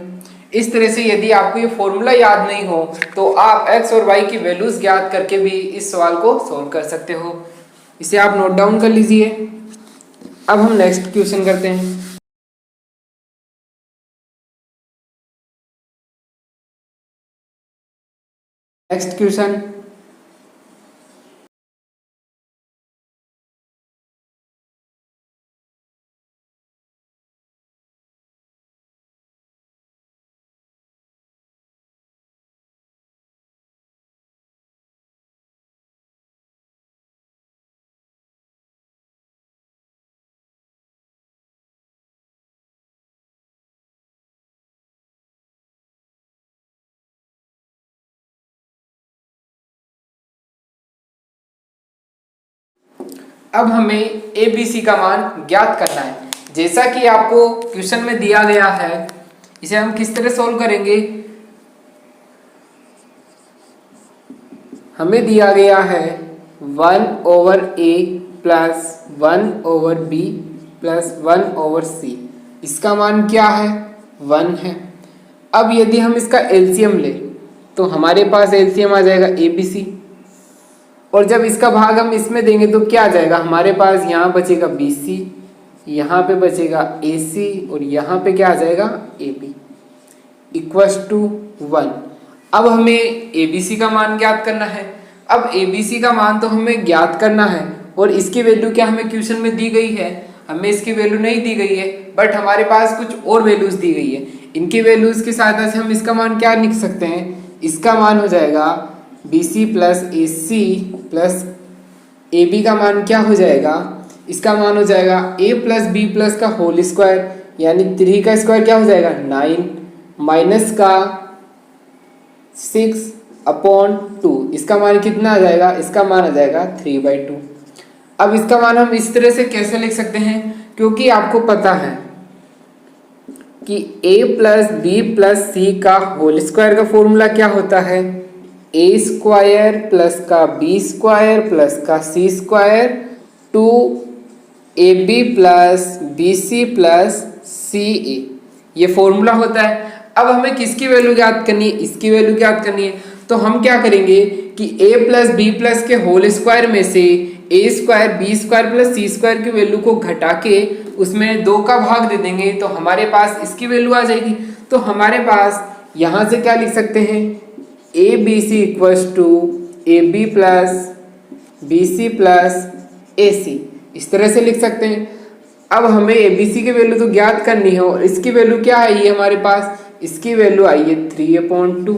A: इस तरह से यदि आपको ये फॉर्मूला याद नहीं हो तो आप x और y की वैल्यूज ज्ञात करके भी इस सवाल को सॉल्व कर सकते हो। इसे आप नोट डाउन कर लीजिए। अब हम नेक्स्ट क्वेश्चन करते हैं। नेक्स्ट क्वेश्चन, अब हमें ABC का मान ज्ञात करना है। जैसा कि आपको क्वेश्चन में दिया गया है, इसे हम किस तरह सॉल्व करेंगे, हमें दिया गया है 1/a plus 1/b plus 1/c, इसका मान क्या है 1 है। अब यदि हम इसका एलसीएम ले तो हमारे पास एलसीएम आ जाएगा ABC, और जब इसका भाग हम इसमें देंगे तो क्या आ जाएगा, हमारे पास यहाँ बचेगा BC, यहाँ पे बचेगा AC और यहाँ पे क्या आ जाएगा AB इक्वल्स टू 1। अब हमें ABC का मान ज्ञात करना है, अब ABC का मान तो हमें ज्ञात करना है और इसकी वैल्यू क्या हमें क्वेश्चन में दी गई है, हमें इसकी वैल्यू नहीं दी गई है, बट हमारे पास कुछ और वैल्यूज दी गई है। इनकी वैल्यूज की सहायता से हम इसका मान क्या लिख सकते हैं, इसका मान हो जाएगा BC plus AC plus AB का मान क्या हो जाएगा, इसका मान हो जाएगा A प्लस B प्लस का होल स्क्वायर, यानी 3 का स्क्वायर क्या हो जाएगा 9 माइनस का 6/2, इसका मान कितना आ जाएगा, इसका मान आ जाएगा 3/2। अब इसका मान हम इस तरह से कैसे लिख सकते हैं, क्योंकि आपको पता है कि A plus B plus C का होल स्क्वायर का फॉर्मूला क्या होता है, A स्क्वायर प्लस का B स्क्वायर प्लस का C square 2AB plus BC plus CA, ये फॉर्मूला होता है। अब हमें किसकी वैल्यू ज्ञात करनी है, इसकी वैल्यू ज्ञात करनी है। तो हम क्या करेंगे कि A प्लस B प्लस के होल स्क्वायर में से A square B square plus C square की वैल्यू को घटा के उसमें 2 का भाग दे देंगे, तो हमारे पास इसकी वैल्यू आ जाएगी। तो हमारे पास यहाँ से क्या लिख सकते हैं, ABC equals to AB plus BC plus AC, इस तरह से लिख सकते हैं। अब हमें ABC की वैल्यू तो ज्ञात करनी है और इसकी वैल्यू क्या आई है हमारे पास, इसकी वैल्यू आई है 3/2।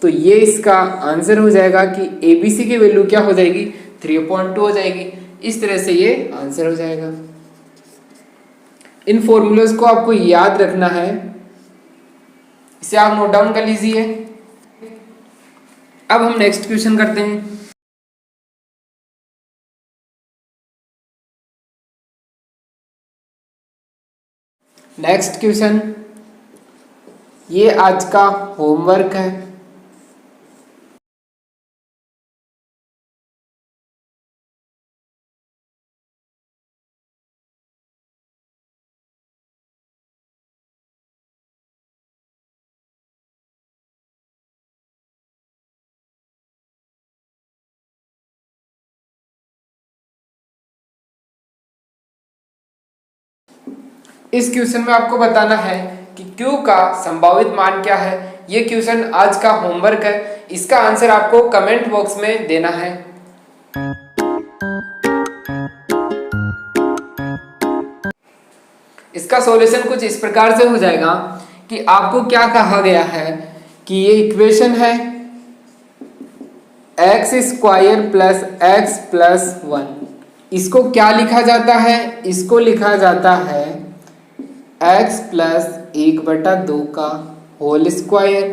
A: तो ये इसका आंसर हो जाएगा कि ABC की वैल्यू क्या हो जाएगी 3/2 हो जाएगी। इस तरह से ये आंसर हो जाएगा। इन फॉर्मूलाज को आपको याद रखना है, इसे आप नोट डाउन कर लीजिए। अब हम नेक्स्ट क्वेश्चन करते हैं। नेक्स्ट क्वेश्चन, ये आज का होमवर्क है। इस क्वेश्चन में आपको बताना है कि Q का संभावित मान क्या है। ये क्वेश्चन आज का होमवर्क है, इसका आंसर आपको कमेंट बॉक्स में देना है। इसका सॉल्यूशन कुछ इस प्रकार से हो जाएगा कि आपको क्या कहा गया है कि ये इक्वेशन है x square plus x plus 1, इसको क्या लिखा जाता है, इसको लिखा जाता है x प्लस 1/2 का होल स्क्वायर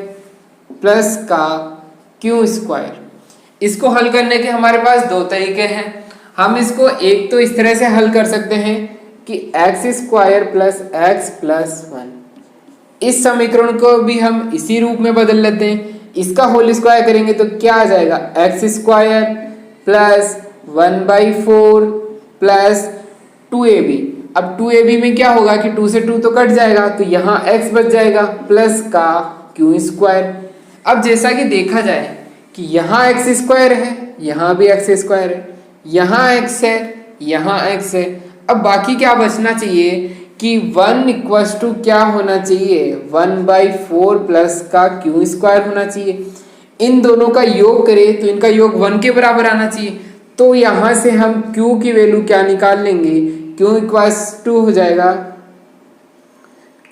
A: प्लस का क्यू स्क्वायर। इसको हल करने के हमारे पास 2 तरीके हैं। हम इसको एक तो इस तरह से हल कर सकते हैं कि x square plus x plus 1, इस समीकरण को भी हम इसी रूप में बदल लेते हैं। इसका होल स्क्वायर करेंगे तो क्या आ जाएगा x square plus 1/4 plus 2ab। अब 2ab में क्या होगा कि 2 से 2 तो कट जाएगा, तो यहाँ x बच जाएगा प्लस का क्यू स्क्वायर। अब जैसा कि देखा जाए कि यहाँ x स्क्वायर है, यहाँ भी x स्क्वायर है, यहाँ x है, यहाँ x है। अब बाकी क्या बचना चाहिए कि 1 इक्वल्स टू क्या होना चाहिए 1/4 प्लस का क्यू स्क्वायर होना चाहिए। इन दोनों का योग करें तो इनका योग 1 के बराबर आना चाहिए। तो यहाँ से हम q की वैल्यू क्या निकाल लेंगे, q इक्वल्स टू हो जाएगा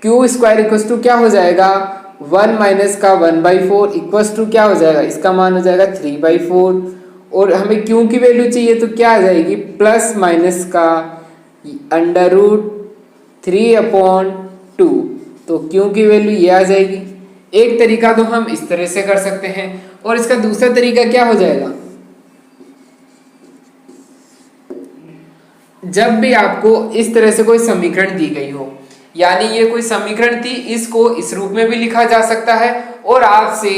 A: क्यू स्क्वायर इक्वल्स टू क्या हो जाएगा 1 माइनस का 1/4 इक्वल्स टू क्या हो जाएगा, इसका मान हो जाएगा 3/4। और हमें q की वैल्यू चाहिए तो क्या आ जाएगी प्लस माइनस का √3/2, तो q की वैल्यू ये आ जाएगी। एक तरीका तो हम इस तरह से कर सकते हैं और इसका दूसरा तरीका क्या हो जाएगा, जब भी आपको इस तरह से कोई समीकरण दी गई हो, यानी ये कोई समीकरण थी, इसको इस रूप में भी लिखा जा सकता है और आपसे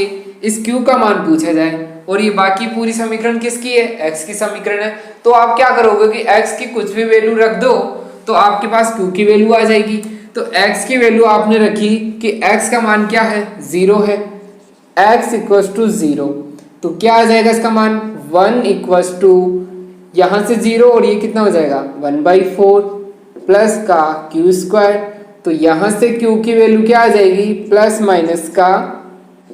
A: इस q का मान पूछा जाए और ये बाकी पूरी समीकरण किसकी है, x की समीकरण है, तो आप क्या करोगे कि x की कुछ भी वैल्यू रख दो तो आपके पास q की वैल्यू आ जाएगी। तो x की वैल्यू आपने रखी कि x का मान क्या है 0 है, x इक्वल्स टू 0, तो क्या आ जाएगा इसका मान 1 इक्वल्स टू यहाँ से 0 और ये कितना हो जाएगा 1/4 प्लस का क्यू स्क्वायर। तो यहाँ से q की वैल्यू क्या आ जाएगी प्लस माइनस का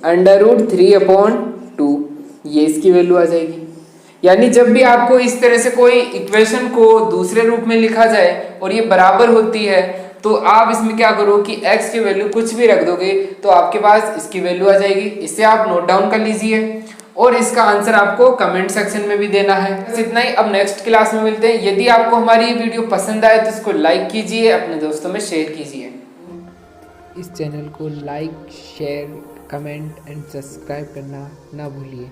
A: √3/2, ये इसकी वैल्यू आ जाएगी। यानी जब भी आपको इस तरह से कोई इक्वेशन को दूसरे रूप में लिखा जाए और ये बराबर होती है, तो आप इसमें क्या करो कि x की वैल्यू कुछ भी रख दोगे तो आपके पास इसकी वैल्यू आ जाएगी। इसे आप नोट डाउन कर लीजिए और इसका आंसर आपको कमेंट सेक्शन में भी देना है। बस इतना ही, अब नेक्स्ट क्लास में मिलते हैं। यदि आपको हमारी ये वीडियो पसंद आए तो इसको लाइक कीजिए, अपने दोस्तों में शेयर कीजिए।
C: इस चैनल को like, share, comment and subscribe करना ना भूलिए।